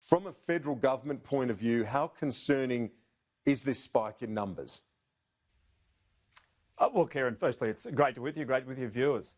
From a federal government point of view, how concerning is this spike in numbers? Well, Kieran, firstly, it's great to be with you, great to be with your viewers.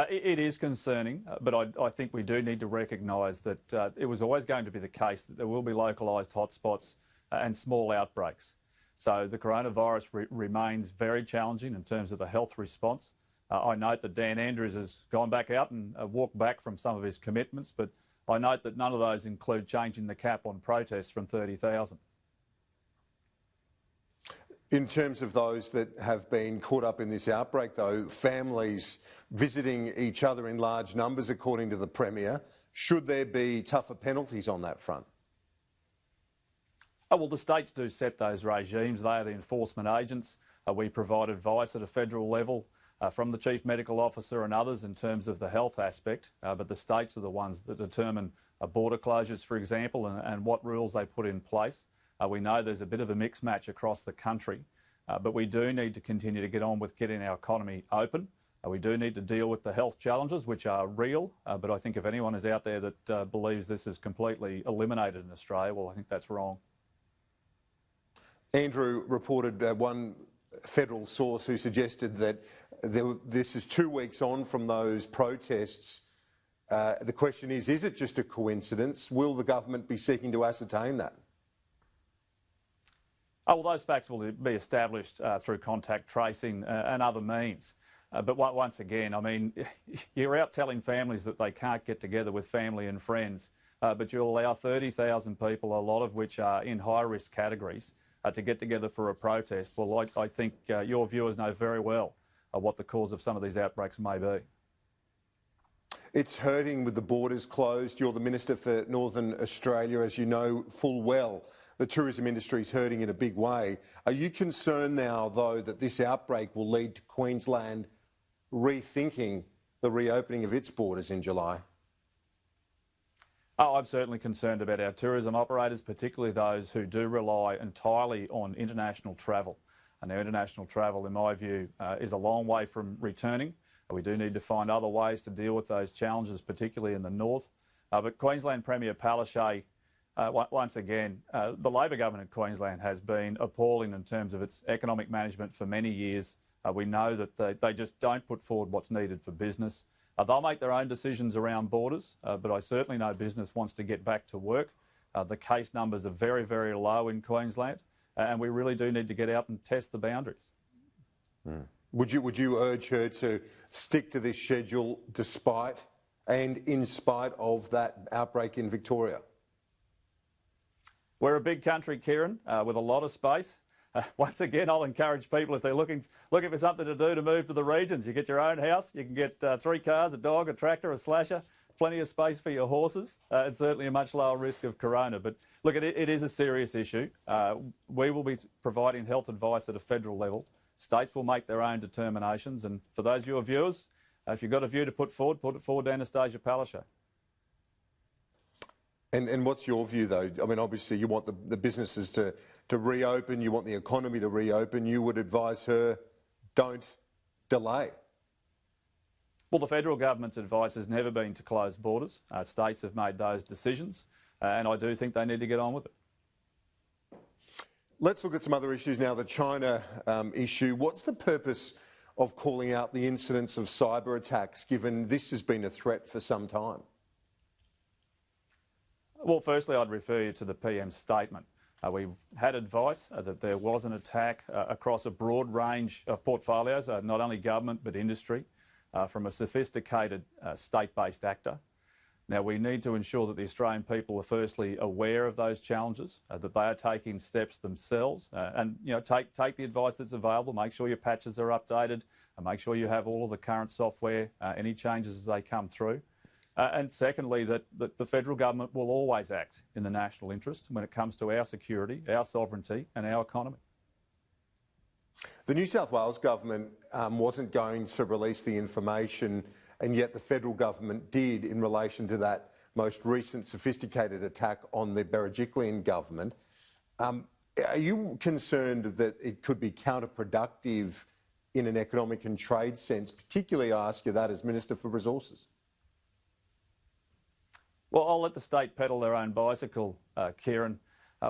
It is concerning, but I think we do need to recognise that it was always going to be the case that there will be localised hotspots and small outbreaks. So the coronavirus remains very challenging in terms of the health response. I note that Dan Andrews has gone back out and walked back from some of his commitments, but I note that none of those include changing the cap on protests from 30,000. In terms of those that have been caught up in this outbreak, though, families visiting each other in large numbers, according to the Premier, should there be tougher penalties on that front? Well, the states do set those regimes. They are the enforcement agents. We provide advice at a federal level from the Chief Medical Officer and others in terms of the health aspect, but the states are the ones that determine border closures, for example, and what rules they put in place. We know there's a bit of a mixed match across the country, but we do need to continue to get on with getting our economy open. We do need to deal with the health challenges, which are real, but I think if anyone is out there that believes this is completely eliminated in Australia, well, I think that's wrong. Andrew reported one federal source who suggested that this is 2 weeks on from those protests. The question is it just a coincidence? Will the government be seeking to ascertain that? Oh, well, those facts will be established through contact tracing and other means. But once again, I mean, you're out telling families that they can't get together with family and friends, but you'll allow 30,000 people, a lot of which are in high-risk categories, to get together for a protest. Well, I think your viewers know very well what the cause of some of these outbreaks may be. It's hurting with the borders closed. You're the Minister for Northern Australia, as you know full well. The tourism industry is hurting in a big way. Are you concerned now, though, that this outbreak will lead to Queensland rethinking the reopening of its borders in July? Oh, I'm certainly concerned about our tourism operators, particularly those who do rely entirely on international travel. And our international travel, in my view, is a long way from returning. We do need to find other ways to deal with those challenges, particularly in the north. But Queensland Premier Palaszczuk, once again, the Labor government in Queensland has been appalling in terms of its economic management for many years. We know that they just don't put forward what's needed for business. They'll make their own decisions around borders, but I certainly know business wants to get back to work. The case numbers are very, very low in Queensland, and we really do need to get out and test the boundaries. Mm. Would you urge her to stick to this schedule despite and in spite of that outbreak in Victoria? We're a big country, Kieran, with a lot of space. Once again, I'll encourage people, if they're looking for something to do, to move to the regions. You get your own house, you can get 3 cars, a dog, a tractor, a slasher, plenty of space for your horses, and certainly a much lower risk of corona. But look, it is a serious issue. We will be providing health advice at a federal level. States will make their own determinations, and for those of your viewers, if you've got a view to put it forward to Annastacia Palaszczuk. And what's your view, though? I mean, obviously you want the businesses to reopen, you want the economy to reopen. You would advise her, don't delay. Well, the federal government's advice has never been to close borders. States have made those decisions, and I do think they need to get on with it. Let's look at some other issues now. The China issue. What's the purpose of calling out the incidence of cyber attacks, given this has been a threat for some time? Well, firstly, I'd refer you to the PM's statement. We had advice that there was an attack across a broad range of portfolios, not only government but industry, from a sophisticated state-based actor. Now, we need to ensure that the Australian people are firstly aware of those challenges, that they are taking steps themselves, and take the advice that's available. Make sure your patches are updated, and make sure you have all of the current software, any changes as they come through. And secondly, that the federal government will always act in the national interest when it comes to our security, our sovereignty and our economy. The New South Wales government wasn't going to release the information, and yet the federal government did in relation to that most recent sophisticated attack on the Berejiklian government. Are you concerned that it could be counterproductive in an economic and trade sense? Particularly, I ask you that as Minister for Resources. Well, I'll let the state pedal their own bicycle, Kieran.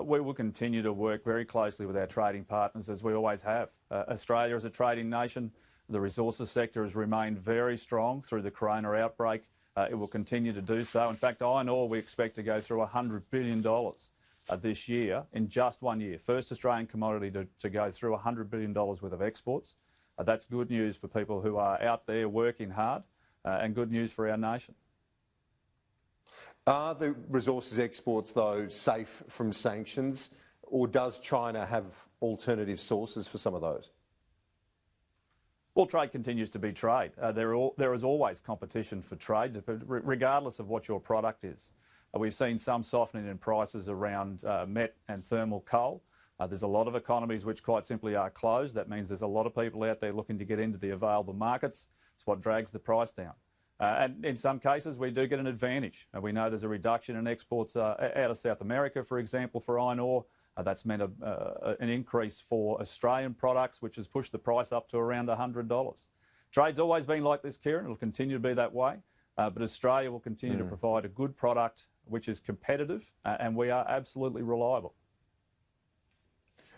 We will continue to work very closely with our trading partners, as we always have. Australia is a trading nation. The resources sector has remained very strong through the corona outbreak. It will continue to do so. In fact, iron ore we expect to go through $100 billion this year in just 1 year. First Australian commodity to go through $100 billion worth of exports. That's good news for people who are out there working hard and good news for our nation. Are the resources exports, though, safe from sanctions, or does China have alternative sources for some of those? Well, trade continues to be trade. There is always competition for trade, regardless of what your product is. We've seen some softening in prices around met and thermal coal. There's a lot of economies which quite simply are closed. That means there's a lot of people out there looking to get into the available markets. It's what drags the price down. And in some cases, we do get an advantage. We know there's a reduction in exports out of South America, for example, for iron ore. That's meant an increase for Australian products, which has pushed the price up to around $100. Trade's always been like this, Kieran. It'll continue to be that way. But Australia will continue to provide a good product which is competitive, and we are absolutely reliable.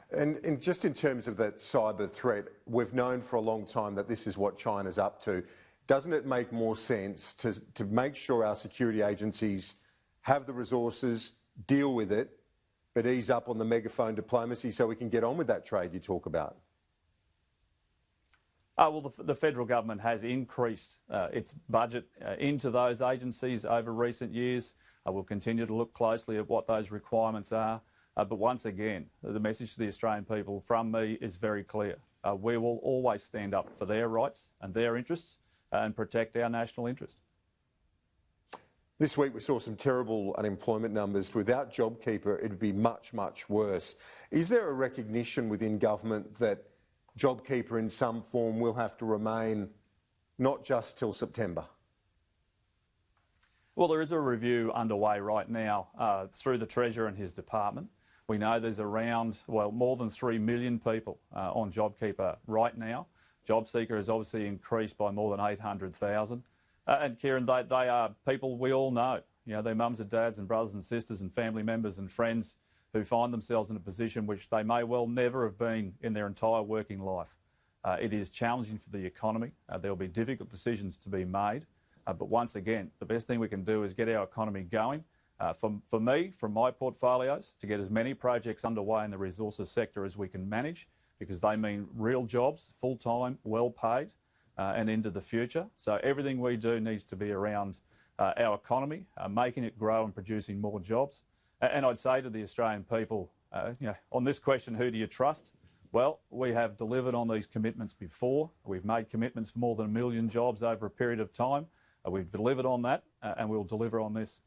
And just in terms of that cyber threat, we've known for a long time that this is what China's up to. Doesn't it make more sense to make sure our security agencies have the resources, deal with it, but ease up on the megaphone diplomacy so we can get on with that trade you talk about? Well, the federal government has increased its budget into those agencies over recent years. We'll continue to look closely at what those requirements are. But once again, the message to the Australian people from me is very clear. We will always stand up for their rights and their interests and protect our national interest. This week we saw some terrible unemployment numbers. Without JobKeeper, it would be much, much worse. Is there a recognition within government that JobKeeper in some form will have to remain not just till September? Well, there is a review underway right now through the Treasurer and his department. We know there's around, well, more than 3 million people on JobKeeper right now. JobSeeker has obviously increased by more than 800,000. And Kieran, they are people we all know. You know, their mums and dads and brothers and sisters and family members and friends who find themselves in a position which they may well never have been in their entire working life. It is challenging for the economy. There will be difficult decisions to be made. But once again, the best thing we can do is get our economy going. For me, from my portfolios, to get as many projects underway in the resources sector as we can manage, because they mean real jobs, full-time, well-paid, and into the future. So everything we do needs to be around our economy, making it grow and producing more jobs. And I'd say to the Australian people, on this question, who do you trust? Well, we have delivered on these commitments before. We've made commitments for more than 1 million jobs over a period of time. We've delivered on that, and we'll deliver on this.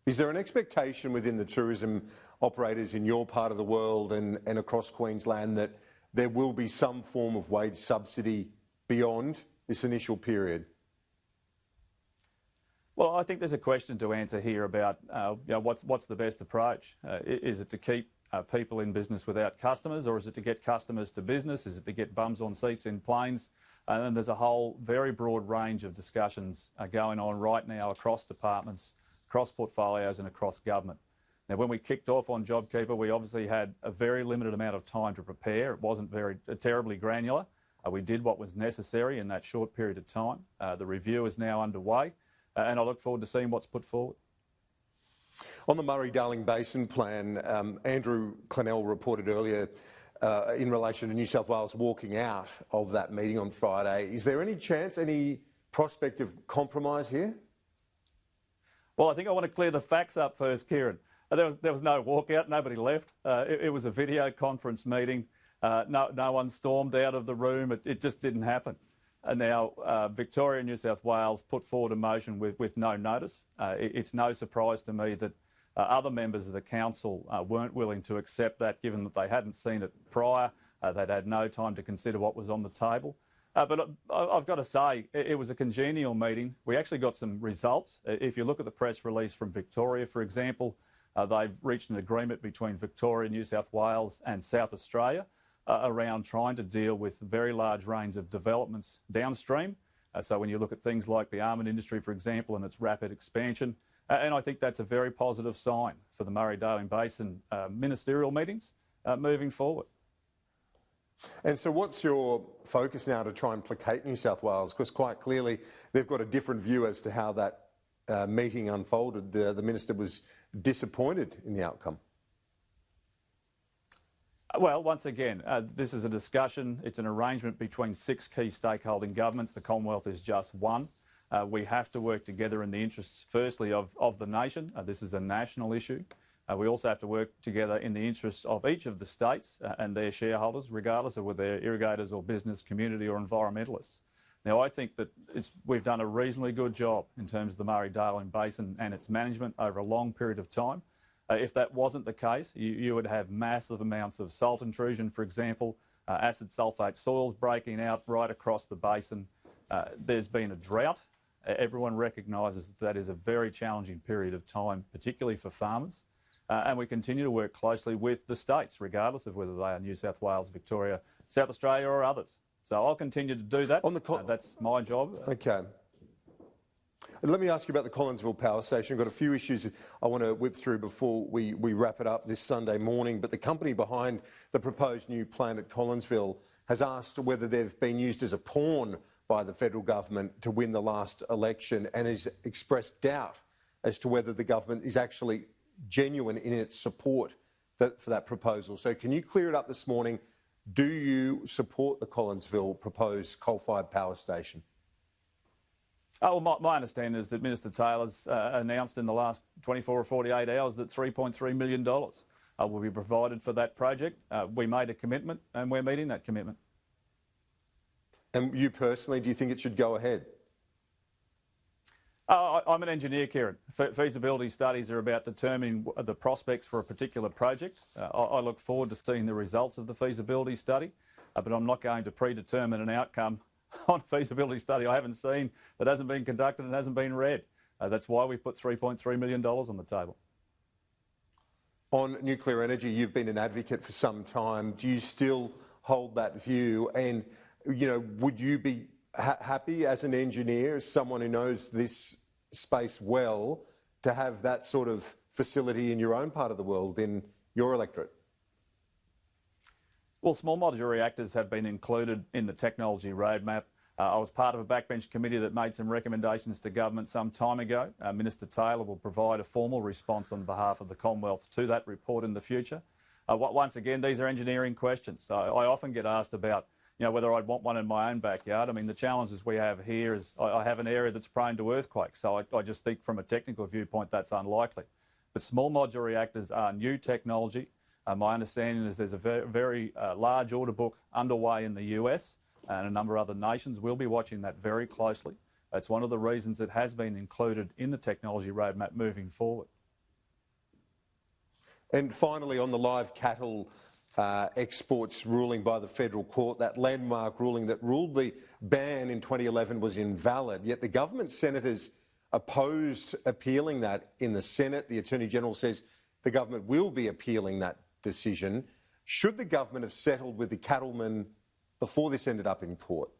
Is there an expectation within the tourism operators in your part of the world and across Queensland that there will be some form of wage subsidy beyond this initial period? Well, I think there's a question to answer here about what's the best approach. Is it to keep people in business without customers, or is it to get customers to business? Is it to get bums on seats in planes? And then there's a whole very broad range of discussions going on right now across departments, across portfolios and across government. Now, when we kicked off on JobKeeper, we obviously had a very limited amount of time to prepare. It wasn't terribly granular. We did what was necessary in that short period of time. The review is now underway, and I look forward to seeing what's put forward. On the Murray-Darling Basin plan, Andrew Clennell reported earlier in relation to New South Wales walking out of that meeting on Friday. Is there any chance, any prospect of compromise here? Well, I think I want to clear the facts up first, Kieran. There was no walkout, nobody left. It was a video conference meeting. No one stormed out of the room. It just didn't happen. Now, Victoria and New South Wales put forward a motion with no notice. It's no surprise to me that other members of the council weren't willing to accept that, given that they hadn't seen it prior. They'd had no time to consider what was on the table. But I've got to say, it was a congenial meeting. We actually got some results. If you look at the press release from Victoria, for example, they've reached an agreement between Victoria, New South Wales and South Australia around trying to deal with a very large range of developments downstream So when you look at things like the almond industry, for example, and its rapid expansion, and I think that's a very positive sign for the Murray-Darling Basin ministerial meetings moving forward. And so what's your focus now to try and placate New South Wales? Because quite clearly they've got a different view as to how that meeting unfolded. The Minister was disappointed in the outcome. Well, once again, this is a discussion. It's an arrangement between 6 key stakeholding governments. The Commonwealth is just one. We have to work together in the interests, firstly, of the nation. This is a national issue. We also have to work together in the interests of each of the states and their shareholders, regardless of whether they're irrigators or business, community or environmentalists. Now, I think that we've done a reasonably good job in terms of the Murray-Darling Basin and its management over a long period of time. If that wasn't the case, you would have massive amounts of salt intrusion, for example, acid sulphate soils breaking out right across the basin. There's been a drought. Everyone recognises that is a very challenging period of time, particularly for farmers. And we continue to work closely with the states, regardless of whether they are New South Wales, Victoria, South Australia or others. So I'll continue to do that. That's my job. Okay. Let me ask you about the Collinsville Power Station. I've got a few issues I want to whip through before we wrap it up this Sunday morning. But the company behind the proposed new plant at Collinsville has asked whether they've been used as a pawn by the federal government to win the last election and has expressed doubt as to whether the government is actually genuine in its support for that proposal. So can you clear it up this morning? Do you support the Collinsville proposed coal-fired power station? Oh, well, my understanding is that Minister Taylor's announced in the last 24 or 48 hours that $3.3 million will be provided for that project. We made a commitment and we're meeting that commitment. And you personally, do you think it should go ahead? I'm an engineer, Kieran. Feasibility studies are about determining the prospects for a particular project. I look forward to seeing the results of the feasibility study, but I'm not going to predetermine an outcome on a feasibility study I haven't seen, that hasn't been conducted and hasn't been read. That's why we've put $3.3 million on the table. On nuclear energy, you've been an advocate for some time. Do you still hold that view? And, you know, would you be happy as an engineer, as someone who knows this space well, to have that sort of facility in your own part of the world, in your electorate? Well, small modular reactors have been included in the technology roadmap. I was part of a backbench committee that made some recommendations to government some time ago. Minister Taylor will provide a formal response on behalf of the Commonwealth to that report in the future. Once again, these are engineering questions. I often get asked about, you know, whether I'd want one in my own backyard. I mean, the challenges we have here is I have an area that's prone to earthquakes, so I just think from a technical viewpoint that's unlikely. But small modular reactors are new technology. My understanding is there's a very large order book underway in the US and a number of other nations. We'll be watching that very closely. That's one of the reasons it has been included in the technology roadmap moving forward. And finally, on the live cattle exports ruling by the federal court, that landmark ruling that ruled the ban in 2011 was invalid, yet the government senators opposed appealing that in the Senate. The Attorney-General says the government will be appealing that decision. Should the government have settled with the cattlemen before this ended up in court?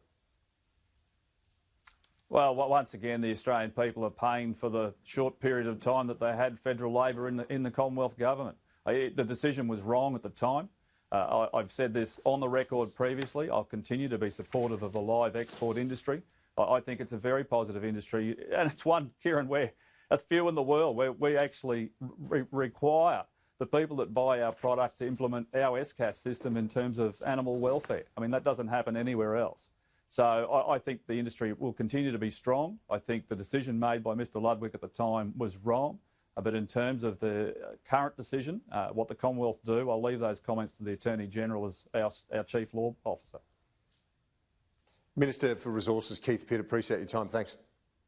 Well, once again, the Australian people are paying for the short period of time that they had federal Labor in the Commonwealth government. The decision was wrong at the time. I've said this on the record previously. I'll continue to be supportive of the live export industry. I think it's a very positive industry, and it's one, Kieran, we're a few in the world where we actually require the people that buy our product to implement our SCAS system in terms of animal welfare. I mean, that doesn't happen anywhere else. So I think the industry will continue to be strong. I think the decision made by Mr Ludwig at the time was wrong. But in terms of the current decision, what the Commonwealth do, I'll leave those comments to the Attorney-General as our Chief Law Officer. Minister for Resources, Keith Pitt, appreciate your time. Thanks.